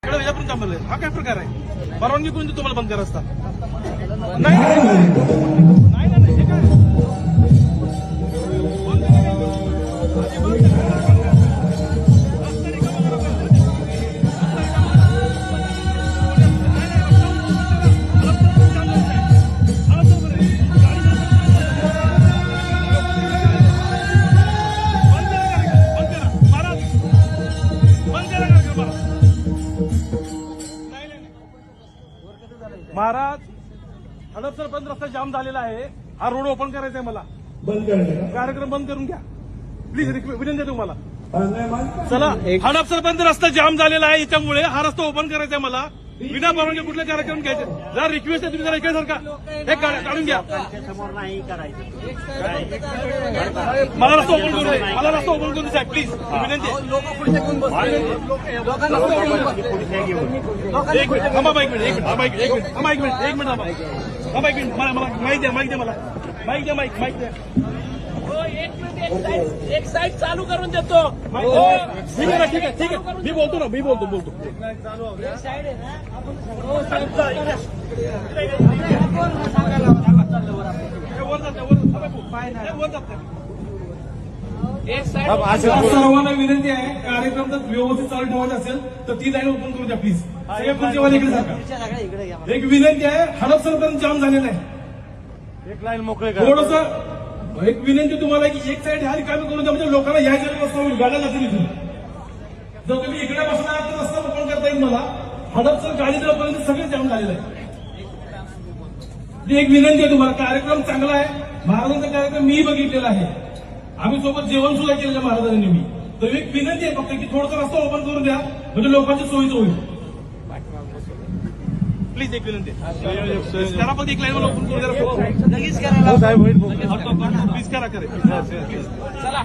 इकडे वेळापर्यंत थांबवलंय. हा काय प्रकार आहे? परवानगी कोणी देतो तुम्हाला बंद करा असता? नाही नाही हे काय? बंद करा. आधी बंद करा. रस्ता रिकामा करा. महाराज, हडपसर बंद रस्ता जाम झालेला आहे. हा रोड ओपन करायचा आहे मला. बंद करणे कार्यक्रम बंद करून घ्या प्लीज. विनंती आहे तुम्हाला. का? चला, हडपसर बंद रस्ता जाम झालेला आहे. याच्यामुळे हा रस्ता ओपन करायचा आहे मला. विना परवानगी कुठले कार्यक्रम घ्यायचे? जरा रिक्वेस्ट आहे तुम्ही जरा इकडे सारखा हे काढून घ्या. समोर नाही करायचं. मला रस्ता ओपन करू दे. मला रस्ता ओपन करू साहेब प्लीज. विनंती आहे. एक मिनिट थांबा. एक मिनिट थांबा. एक मिनिट थांबा. एक मिनिट मला माहिती द्या. माहिती द्या मला. माहिती द्या. माहिती द्या. एक साईड चालू करून देतो. ठीक आहे. मी बोलतो ना. एक साईड सर्वांना विनंती आहे, कार्यक्रम जर व्यवस्थित चालू ठेवायचा असेल तर ती लाईन ओपन करू द्या प्लीज. सगळ्या खुर्चीवाले इकडे सांगा. एक विनंती आहे, हडपसर जाम झालेला आहे. एक लाईन मोकळे थोडंसं एक विनंती तुम्हाला की एक साईड ह्या रिकामी करून द्या, म्हणजे लोकांना यायच्या रस्ता होईल. गाड्या लागतील इथून. जर तुम्ही इकडे बसणार तर रस्ता ओपन करता येईल मला. हडपसर गाडी जरपर्यंत सगळे जाम झालेलं आहे. एक विनंती आहे तुम्हाला, कार्यक्रम चांगला आहे. महाराजांचा कार्यक्रम मी बघितलेला आहे. आम्ही सोबत जेवण सुद्धा केलेलं महाराजांनी मी. तर एक विनंती आहे फक्त की थोडासा रस्ता ओपन करून द्या, म्हणजे लोकांची सोयीचं होईल. प्लीज एक विनंती करा. फक्त एक लाईन ओपन करून द्या. लगेच करायला प्लीज करा. चला.